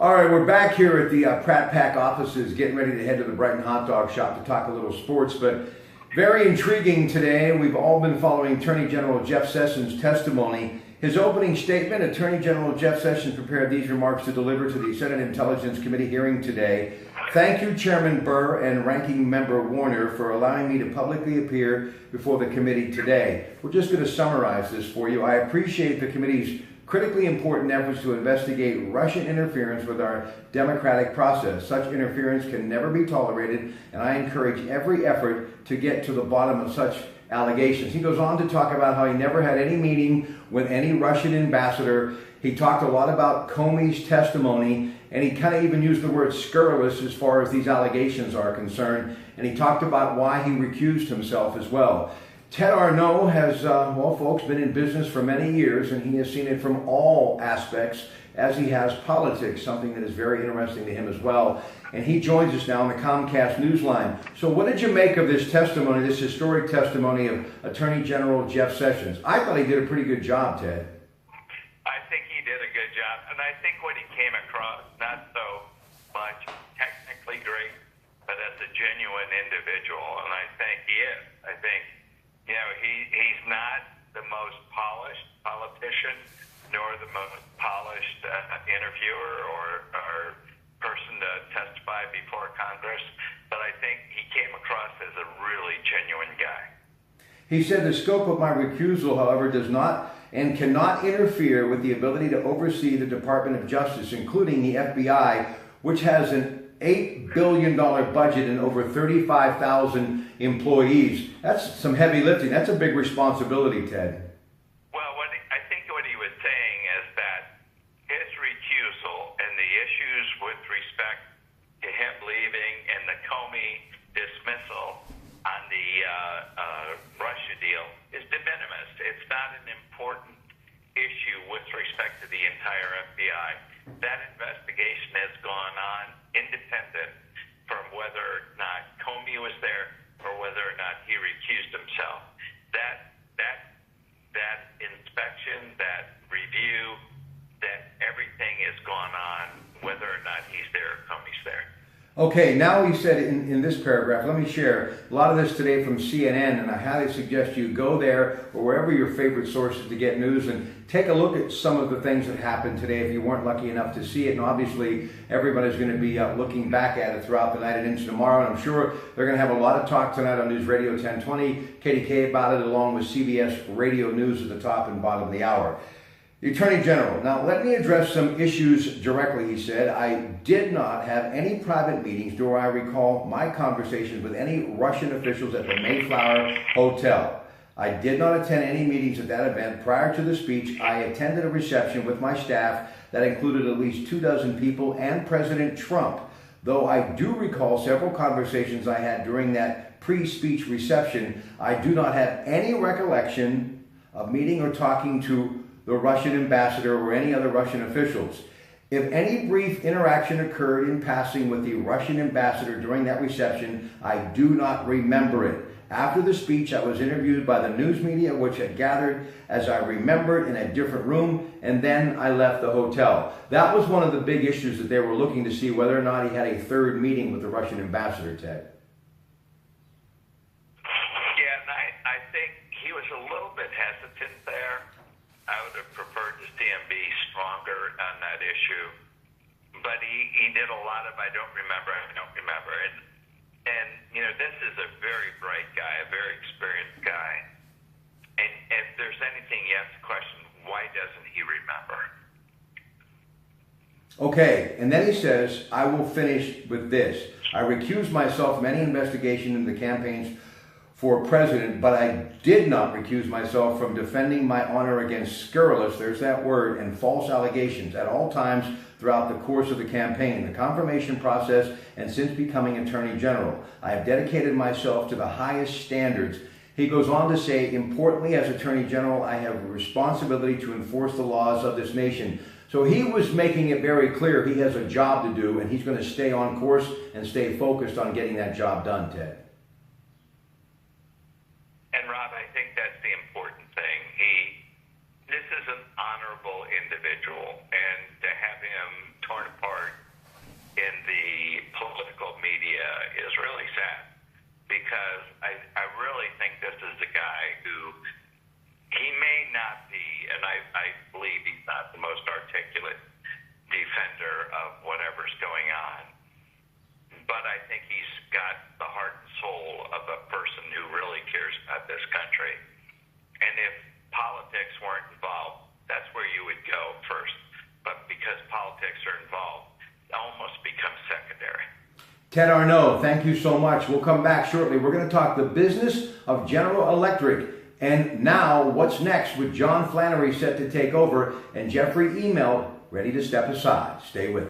All right, we're back here at the Pratt Pack offices, getting ready to head to the Brighton Hot Dog Shop to talk a little sports. But very intriguing today. We've all been following Attorney General Jeff Sessions' testimony. His opening statement, Attorney General Jeff Sessions prepared these remarks to deliver to the Senate Intelligence Committee hearing today. Thank you, Chairman Burr and Ranking Member Warner, for allowing me to publicly appear before the committee today. We're just going to summarize this for you. I appreciate the committee's critically important efforts to investigate Russian interference with our democratic process. Such interference can never be tolerated, and I encourage every effort to get to the bottom of such allegations. He goes on to talk about how he never had any meeting with any Russian ambassador. He talked a lot about Comey's testimony, and he kind of even used the word scurrilous as far as these allegations are concerned, and he talked about why he recused himself as well. Ted Arnault has, well, folks, been in business for many years, and he has seen it from all aspects, as he has politics, something that is very interesting to him as well. And he joins us now on the Comcast Newsline. So what did you make of this testimony, this historic testimony of Attorney General Jeff Sessions? I thought he did a pretty good job, Ted. I think he did a good job, and I think what he came across, not so much technically great, but as a genuine individual, and I think he is. I think, you know, he's not the most polished politician, nor the most polished interviewer or person to testify before Congress, but I think he came across as a really genuine guy. He said the scope of my recusal, however, does not and cannot interfere with the ability to oversee the Department of Justice, including the FBI, which has an $8 billion budget and over 35,000 employees. That's some heavy lifting. That's a big responsibility, Ted. Well, I think what he was saying is that his recusal and the issues with respect to him leaving and the Comey dismissal on the Russia deal is de minimis. It's not an important issue with respect to the entire FBI. That investigation has gone on independent from whether or not Comey was there or whether or not he recused himself. That inspection, that review, that everything has gone on whether or not he's there or Comey's there. Okay, now he said in this paragraph, let me share a lot of this today from CNN, and I highly suggest you go there or wherever your favorite sources to get news and take a look at some of the things that happened today if you weren't lucky enough to see it. And obviously, everybody's going to be looking back at it throughout the night and into tomorrow, and I'm sure they're going to have a lot of talk tonight on News Radio 1020, KDK about it, along with CBS Radio News at the top and bottom of the hour. The Attorney General. Now, let me address some issues directly, he said. I did not have any private meetings, nor I recall my conversations with any Russian officials at the Mayflower Hotel. I did not attend any meetings at that event. Prior to the speech, I attended a reception with my staff that included at least 24 people and President Trump. Though I do recall several conversations I had during that pre-speech reception, I do not have any recollection of meeting or talking to the Russian ambassador or any other Russian officials. If any brief interaction occurred in passing with the Russian ambassador during that reception, I do not remember it. After the speech, I was interviewed by the news media, which had gathered, as I remembered, in a different room, and then I left the hotel. That was one of the big issues that they were looking to see, whether or not he had a third meeting with the Russian ambassador, Ted. Yeah, and I think he was a little bit hesitant there. I would have preferred to see him be stronger on that issue. But he did a lot of I don't remember. And you know, this is a very bright guy, a very experienced guy. And if there's anything you have to question, why doesn't he remember? Okay, and then he says, I will finish with this. I recused myself from any investigation into the campaigns for president, but I did not recuse myself from defending my honor against scurrilous, there's that word, and false allegations at all times throughout the course of the campaign, the confirmation process, and since becoming Attorney General. I have dedicated myself to the highest standards. He goes on to say, importantly, as Attorney General, I have a responsibility to enforce the laws of this nation. So he was making it very clear he has a job to do, and he's going to stay on course and stay focused on getting that job done, Ted. And Rob, I think that's the important thing. This is an honorable individual, and to have him torn apart this country. And if politics weren't involved, that's where you would go first. But because politics are involved, it almost becomes secondary. Ted Arnaud, thank you so much. We'll come back shortly. We're going to talk the business of General Electric. And now, what's next with John Flannery set to take over and Jeffrey Email ready to step aside. Stay with us.